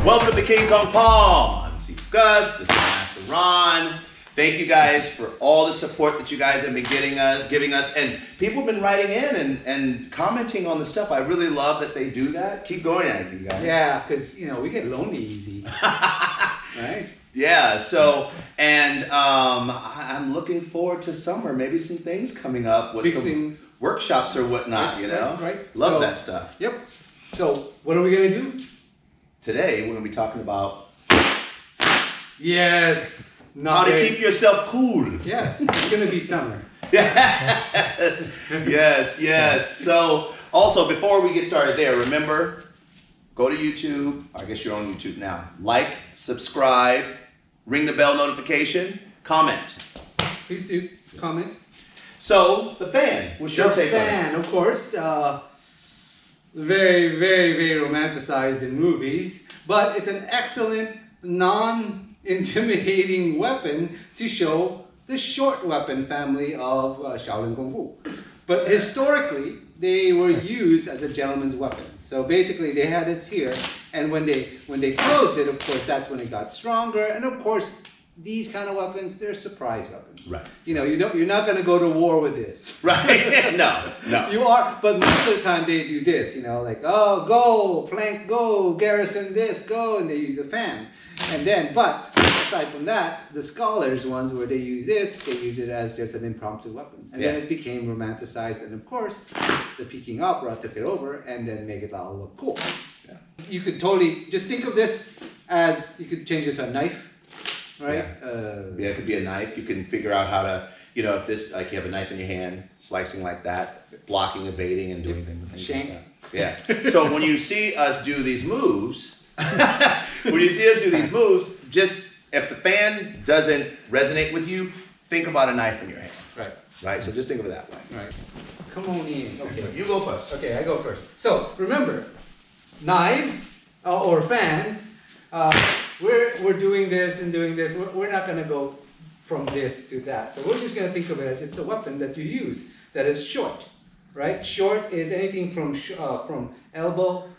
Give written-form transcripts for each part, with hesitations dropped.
Welcome to King Kong Paul. I'm Sifu Gus. This is Master Ron. Thank you guys for all the support that you guys have been giving us. And people have been writing in and commenting on the stuff. I really love that they do that. Keep going at it, you guys. Yeah, because, we get lonely easy. Right? Yeah, so, and I'm looking forward to summer. Maybe some things coming up with some things. Workshops or whatnot, Right. Love that stuff. Yep. So, what are we going to do? Today, we're going to be talking about Yes. how to keep yourself cool. Yes, it's going to be summer. Yes. So, also, before we get started there, remember, go to YouTube. I guess you're on YouTube now. Like, subscribe, ring the bell notification, comment. Please do comment. So, the fan. What's your take on it? The fan, of course. Very, very, very romanticized in movies, but it's an excellent, non-intimidating weapon to show the short weapon family of Shaolin Kung Fu. But historically, they were used as a gentleman's weapon. So basically, they had it here, and when they closed it, of course, that's when it got stronger. And of course, these kind of weapons, they're surprise weapons. Right. You're not going to go to war with this. Right. No. You are, but most of the time they do this, like, oh, go, flank, go, garrison this, go, and they use the fan. And then, but aside from that, the scholars ones where they use this, they use it as just an impromptu weapon. And then it became romanticized, and of course, the Peking opera took it over and then make it all look cool. Yeah. You could totally, just think of this as, you could change it to a knife. Right? Yeah, it could be a knife. You can figure out how to, if this, like you have a knife in your hand, slicing like that, blocking, evading, and doing things like that. Yeah. So when you see us do these moves, just if the fan doesn't resonate with you, think about a knife in your hand. Right? So just think of it that way. Right. Come on in. Okay. So you go first. Okay, I go first. So remember, knives or fans, we're doing this and doing this. We're not going to go from this to that. So we're just going to think of it as just a weapon that you use that is short, right? Short is anything from elbow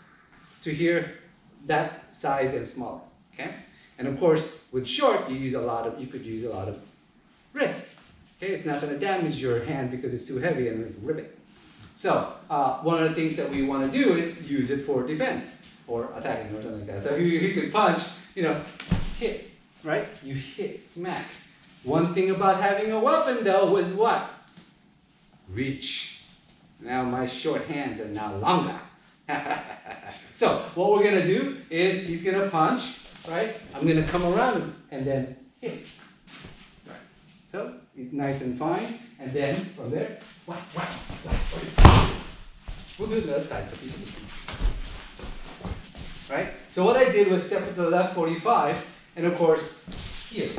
to here, that size and smaller. Okay, and of course with short you could use a lot of wrist. Okay, it's not going to damage your hand because it's too heavy and it'll rip it. So one of the things that we want to do is use it for defense or attacking or something like that. So you could punch, hit, right? You hit, smack. One thing about having a weapon though was what? Reach. Now my short hands are now longer. So what we're gonna do is he's gonna punch, right? I'm gonna come around and then hit. Right. So it's nice and fine, and then from there, we'll do the other side so people can see. Right? So what I did was step to the left 45, and of course, here.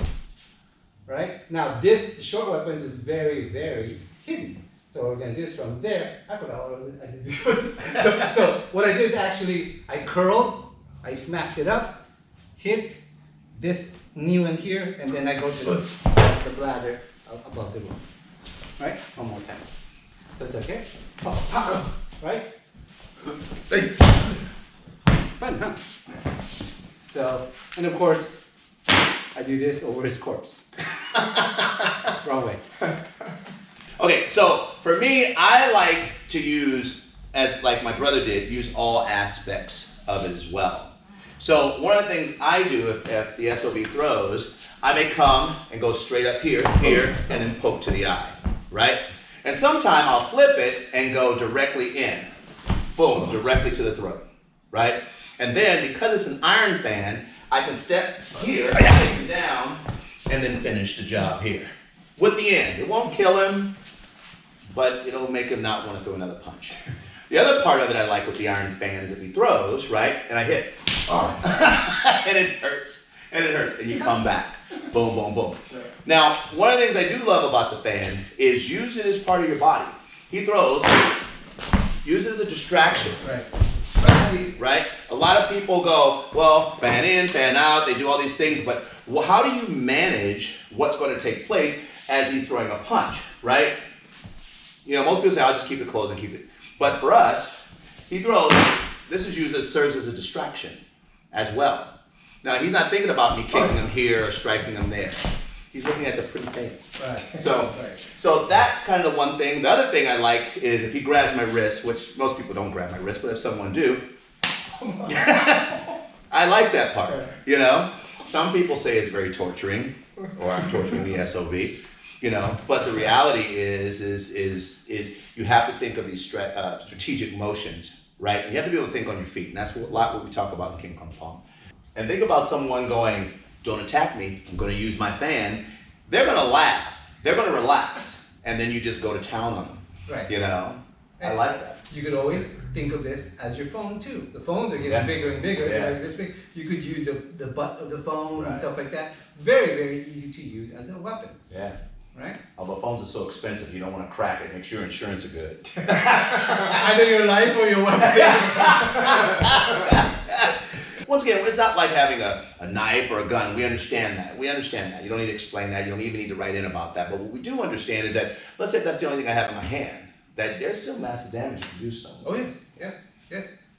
Right? Now this short weapons is very, very hidden. So we're going to do this from there. I forgot what I did before this. So what I did is actually, I curled, I smacked it up, hit this knee in here, and then I go to the bladder above the room. Right? One more time. So it's okay? Pop, pop, right? Fun, huh? So, and of course, I do this over his corpse. Wrong way. Okay, so for me, I like to use, as like my brother did, use all aspects of it as well. So one of the things I do if the SOB throws, I may come and go straight up here, and then poke to the eye, right? And sometime I'll flip it and go directly in. Boom, directly to the throat, right? And then, because it's an iron fan, I can step here, take him down, and then finish the job here. With the end. It won't kill him, but it'll make him not want to throw another punch. The other part of it I like with the iron fan is if he throws, right, and I hit, and it hurts, and you come back. Boom, boom, boom. Now, one of the things I do love about the fan is use it as part of your body. He throws, use it as a distraction. Right? A lot of people go, well, fan in, fan out, they do all these things, but how do you manage what's going to take place as he's throwing a punch, right? Most people say, I'll just keep it closed and keep it. But for us, he throws, this is used as serves as a distraction. as well. Now, he's not thinking about me kicking him here or striking him there. He's looking at the pretty thing. Right. So that's kind of one thing. The other thing I like is if he grabs my wrist, which most people don't grab my wrist, but if someone do, I like that part, you know? Some people say it's very torturing, or I'm torturing the SOB, you know? But the reality is you have to think of these strategic motions, right? And you have to be able to think on your feet, and that's a lot what we talk about in King Kong Pong. And think about someone going, don't attack me, I'm gonna use my fan. They're gonna laugh, they're gonna relax, and then you just go to town on them, Right. you know? I like that. You could always think of this as your phone too. The phones are getting bigger and bigger. Yeah. Like this big. You could use the butt of the phone and Right. stuff like that. Very, very easy to use as a weapon, Yeah. right? Although phones are so expensive, you don't want to crack it. Make sure your insurance are good. Either your life or your weapon. Once again, it's not like having a knife or a gun. We understand that. We understand that. You don't need to explain that. You don't even need to write in about that. But what we do understand is that, let's say that's the only thing I have in my hand, that there's still massive damage you can do something. Oh yes.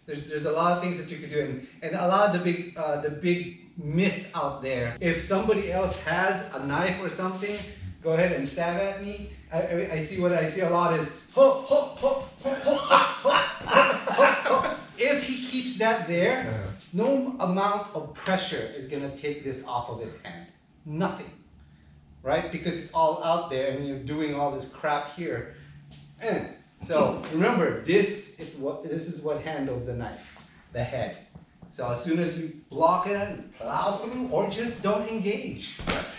There's a lot of things that you could do, and a lot of the big myth out there. If somebody else has a knife or something, go ahead and stab at me. I see a lot is ho ho ho ho ho ho ho ho. If he keeps that there, no amount of pressure is gonna take this off of his hand. Nothing, right? Because it's all out there, and you're doing all this crap here. So remember, this is what handles the knife, the head. So as soon as you block it and plow through, or just don't engage.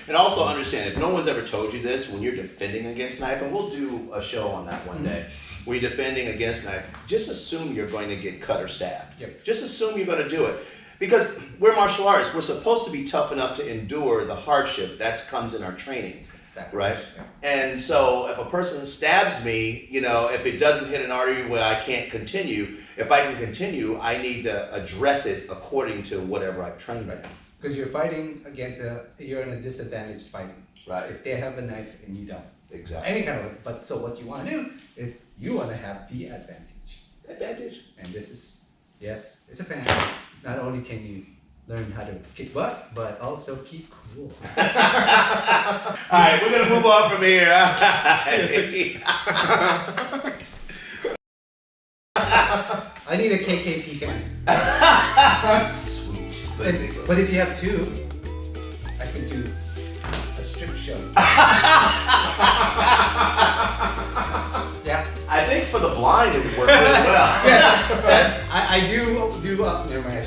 And also understand, if no one's ever told you this, when you're defending against knife, and we'll do a show on that one day, when you're defending against knife, just assume you're going to get cut or stabbed. Yep. Just assume you're going to do it. Because we're martial artists, we're supposed to be tough enough to endure the hardship that comes in our training. Right? Yeah. And so if a person stabs me, you know, if it doesn't hit an artery where I can't continue, if I can continue, I need to address it according to whatever I've trained in. Because you're fighting against you're in a disadvantaged fighting. Right. If they have a knife and you don't. Exactly. Any kind of, but so what you want to do is you want to have the advantage. Advantage. And this is, yes, it's a fan. Not only can you learn how to kick butt, but also keep cool. All right, we're gonna move on from here. I need a KKP fan. Sweet. But if you have two, I can do a strip show. Yeah. I think for the blind it would work really well. Yes, I do. Never mind.